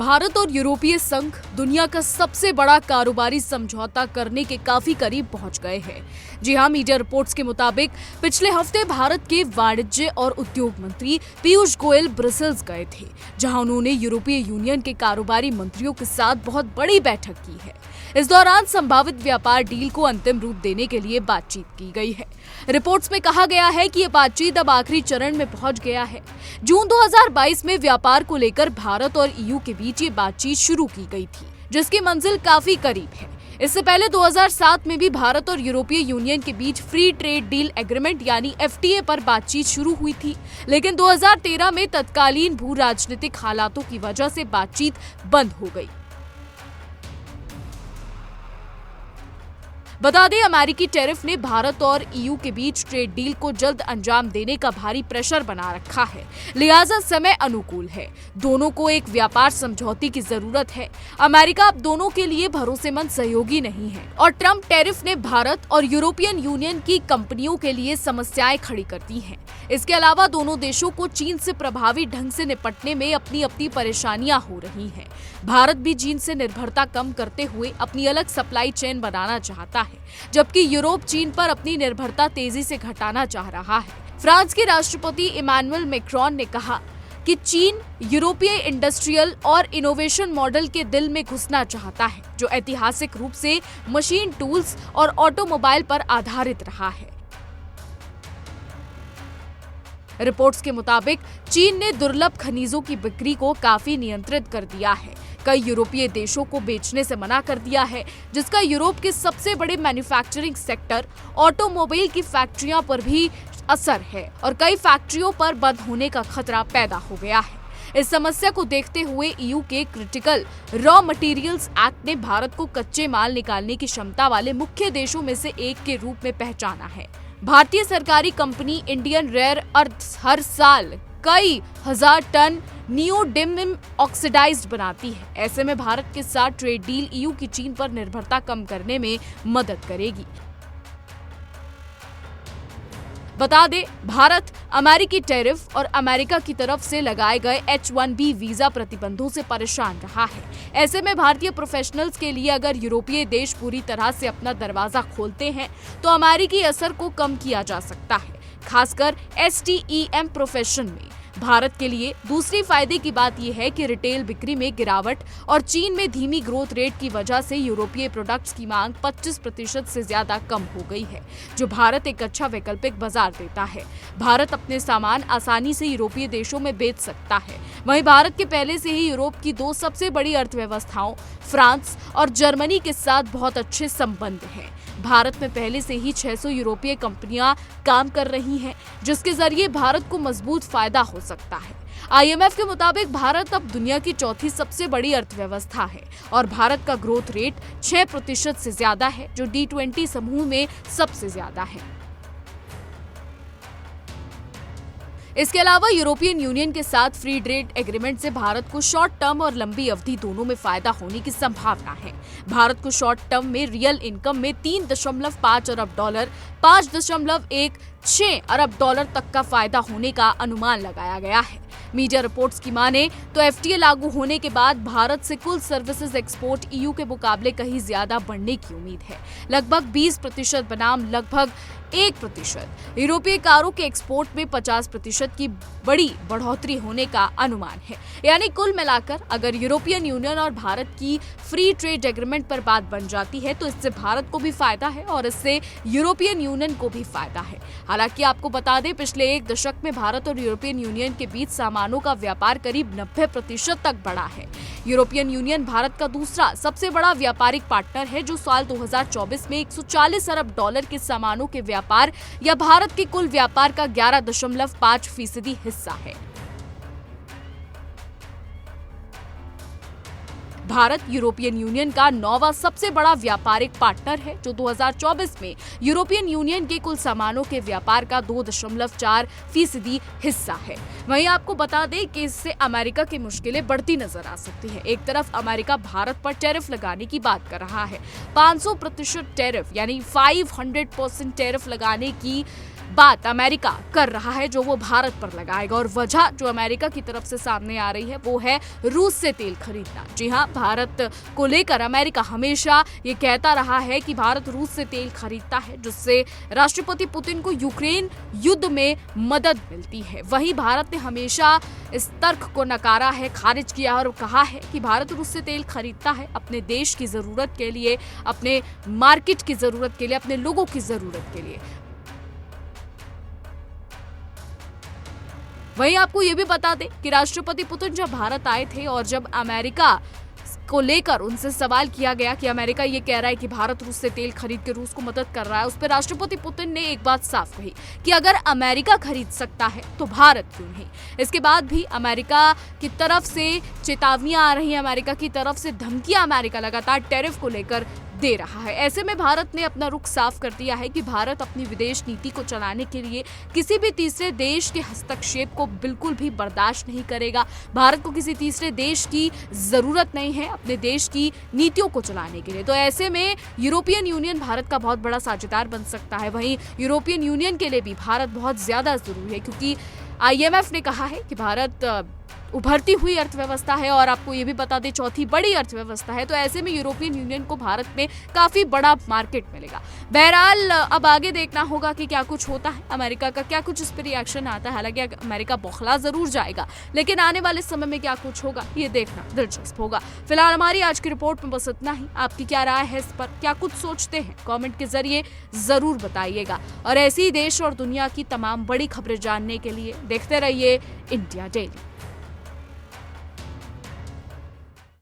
भारत और यूरोपीय संघ दुनिया का सबसे बड़ा कारोबारी समझौता करने के काफी करीब पहुंच गए हैं। जी हां, मीडिया रिपोर्ट्स के मुताबिक पिछले हफ्ते भारत के वाणिज्य और उद्योग मंत्री पीयूष गोयल ब्रसेल्स गए थे, जहां उन्होंने यूरोपीय यूनियन के कारोबारी मंत्रियों के साथ बहुत बड़ी बैठक की है। इस दौरान संभावित व्यापार डील को अंतिम रूप देने के लिए बातचीत की गई है। रिपोर्ट्स में कहा गया है कि ये बातचीत अब आखिरी चरण में पहुंच गया है। जून 2022 में व्यापार को लेकर भारत और ईयू के बीच ये बातचीत शुरू की गई थी, जिसकी मंजिल काफी करीब है। इससे पहले 2007 में भी भारत और यूरोपीय यूनियन के बीच फ्री ट्रेड डील एग्रीमेंट यानी एफटीए पर बातचीत शुरू हुई थी, लेकिन 2013 में तत्कालीन भू राजनीतिक हालातों की वजह से बातचीत बंद हो गई। बता दें, अमेरिकी टैरिफ ने भारत और ईयू के बीच ट्रेड डील को जल्द अंजाम देने का भारी प्रेशर बना रखा है, लिहाजा समय अनुकूल है। दोनों को एक व्यापार समझौते की जरूरत है। अमेरिका अब दोनों के लिए भरोसेमंद सहयोगी नहीं है और ट्रम्प टैरिफ ने भारत और यूरोपियन यूनियन की कंपनियों के लिए समस्याएं खड़ी कर दी हैं। इसके अलावा दोनों देशों को चीन से प्रभावी ढंग से निपटने में अपनी अपनी परेशानियां हो रही हैं। भारत भी चीन से निर्भरता कम करते हुए अपनी अलग सप्लाई चेन बनाना चाहता है, जबकि यूरोप चीन पर अपनी निर्भरता तेजी से घटाना चाह रहा है। फ्रांस के राष्ट्रपति इमैनुअल मैक्रोन ने कहा कि चीन यूरोपीय इंडस्ट्रियल और इनोवेशन मॉडल के दिल में घुसना चाहता है, जो ऐतिहासिक रूप से मशीन टूल्स और ऑटोमोबाइल पर आधारित रहा है। रिपोर्ट्स के मुताबिक चीन ने दुर्लभ खनिजों की बिक्री को काफी नियंत्रित कर दिया है। कई यूरोपीय देशों को बेचने से मना कर दिया है, जिसका यूरोप के सबसे बड़े मैन्युफैक्चरिंग सेक्टर ऑटोमोबाइल की फैक्ट्रियों पर भी असर है और कई फैक्ट्रियों पर बंद होने का खतरा पैदा हो गया है। इस समस्या को देखते हुए ईयू के क्रिटिकल रॉ मटेरियल्स एक्ट ने भारत को कच्चे माल निकालने की क्षमता वाले मुख्य देशों में से एक के रूप में पहचाना है। भारतीय सरकारी कंपनी इंडियन रेयर अर्थ हर साल कई हजार टन नियोडिमियम ऑक्सीडाइज्ड बनाती है। ऐसे में भारत के साथ ट्रेड डील ईयू की चीन पर निर्भरता कम करने में मदद करेगी। बता दें, भारत अमेरिकी टैरिफ और अमेरिका की तरफ से लगाए गए H-1B वीजा प्रतिबंधों से परेशान रहा है। ऐसे में भारतीय प्रोफेशनल्स के लिए अगर यूरोपीय देश पूरी तरह से अपना दरवाजा खोलते हैं तो अमेरिकी असर को कम किया जा सकता है, खासकर STEM प्रोफेशन में। भारत के लिए दूसरी फायदे की बात यह है कि रिटेल बिक्री में गिरावट और चीन में धीमी ग्रोथ रेट की वजह से यूरोपीय प्रोडक्ट्स की मांग 25% से ज्यादा कम हो गई है, जो भारत एक अच्छा वैकल्पिक बाजार देता है। भारत अपने सामान आसानी से यूरोपीय देशों में बेच सकता है। वहीं भारत के पहले से ही यूरोप की दो सबसे बड़ी अर्थव्यवस्थाओं फ्रांस और जर्मनी के साथ बहुत अच्छे संबंध हैं। भारत में पहले से ही 600 यूरोपीय कंपनियां काम कर रही हैं, जिसके जरिए भारत को मजबूत फायदा हो सकता है। IMF के मुताबिक भारत अब दुनिया की चौथी सबसे बड़ी अर्थव्यवस्था है और भारत का ग्रोथ रेट 6% से ज्यादा है, जो D20 समूह में सबसे ज्यादा है। इसके अलावा यूरोपियन यूनियन के साथ फ्री ट्रेड एग्रीमेंट से भारत को शॉर्ट टर्म और लंबी अवधि दोनों में फायदा होने की संभावना है। भारत को शॉर्ट टर्म में रियल इनकम में 3.5 अरब डॉलर 5.16 अरब डॉलर तक का फायदा होने का अनुमान लगाया गया है। मीडिया रिपोर्ट्स की माने तो एफटीए लागू होने के बाद भारत से कुल सर्विसेज एक्सपोर्ट ईयू के मुकाबले कहीं ज्यादा बढ़ने की उम्मीद है, लगभग 20% बनाम लगभग 1%। यूरोपीय कारों के एक्सपोर्ट में 50% की बड़ी बढ़ोतरी होने का अनुमान है। यानी कुल मिलाकर अगर यूरोपियन यूनियन और भारत की फ्री ट्रेड एग्रीमेंट पर बात बन जाती है तो इससे भारत को भी फायदा है और इससे यूरोपियन यूनियन को भी फायदा है। हालांकि आपको बता दें, पिछले एक दशक में भारत और यूरोपियन यूनियन के बीच सामानों का व्यापार करीब 90% तक बढ़ा है। यूरोपियन यूनियन भारत का दूसरा सबसे बड़ा व्यापारिक पार्टनर है, जो साल 2024 में 140 अरब डॉलर के सामानों के व्यापार या भारत के कुल व्यापार का 11.5% हिस्सा है। भारत यूरोपियन यूनियन का 9वां सबसे बड़ा व्यापारिक पार्टनर है, जो 2024 में यूरोपियन यूनियन के कुल सामानों के व्यापार का 2.4% हिस्सा है। वहीं आपको बता दें कि इससे अमेरिका की मुश्किलें बढ़ती नजर आ सकती है। एक तरफ अमेरिका भारत पर टैरिफ लगाने की बात कर रहा है, 500% टैरिफ यानी 500% टैरिफ लगाने की बात अमेरिका कर रहा है जो वो भारत पर लगाएगा, और वजह जो अमेरिका की तरफ से सामने आ रही है वो है रूस से तेल खरीदना। जी हां, भारत को लेकर अमेरिका हमेशा ये कहता रहा है कि भारत रूस से तेल खरीदता है जिससे राष्ट्रपति पुतिन को यूक्रेन युद्ध में मदद मिलती है। वहीं भारत ने हमेशा इस तर्क को नकारा है, खारिज किया और कहा है कि भारत रूस से तेल खरीदता है अपने देश की जरूरत के लिए, अपने मार्केट की जरूरत के लिए, अपने लोगों की जरूरत के लिए। वहीं आपको ये भी बता दें कि राष्ट्रपति पुतिन जब भारत आए थे और जब अमेरिका को लेकर उनसे सवाल किया गया कि अमेरिका ये कह रहा है कि भारत रूस से तेल खरीद के रूस को मदद कर रहा है, उस पर राष्ट्रपति पुतिन ने एक बात साफ कही कि अगर अमेरिका खरीद सकता है तो भारत क्यों नहीं। इसके बाद भी अमेरिका की तरफ से चेतावनियां आ रही हैं, अमेरिका की तरफ से धमकियां अमेरिका लगातार टैरिफ को लेकर दे रहा है। ऐसे में भारत ने अपना रुख साफ कर दिया है कि भारत अपनी विदेश नीति को चलाने के लिए किसी भी तीसरे देश के हस्तक्षेप को बिल्कुल भी बर्दाश्त नहीं करेगा। भारत को किसी तीसरे देश की जरूरत नहीं है अपने देश की नीतियों को चलाने के लिए। तो ऐसे में यूरोपियन यूनियन भारत का बहुत बड़ा साझेदार बन सकता है। वहीं यूरोपियन यूनियन के लिए भी भारत बहुत ज्यादा जरूरी है, क्योंकि IMF ने कहा है कि भारत उभरती हुई अर्थव्यवस्था है और आपको ये भी बता दें चौथी बड़ी अर्थव्यवस्था है। तो ऐसे में यूरोपियन यूनियन को भारत में काफी बड़ा मार्केट मिलेगा। बहरहाल अब आगे देखना होगा कि क्या कुछ होता है, अमेरिका का क्या कुछ इस पर रिएक्शन आता है। हालांकि अमेरिका बौखला जरूर जाएगा, लेकिन आने वाले समय में क्या कुछ होगा ये देखना दिलचस्प होगा। फिलहाल हमारी आज की रिपोर्ट में बस इतना ही। आपकी क्या राय है इस पर, क्या कुछ सोचते हैं, कॉमेंट के जरिए जरूर बताइएगा। और ऐसी देश और दुनिया की तमाम बड़ी खबरें जानने के लिए देखते रहिए इंडिया डेली।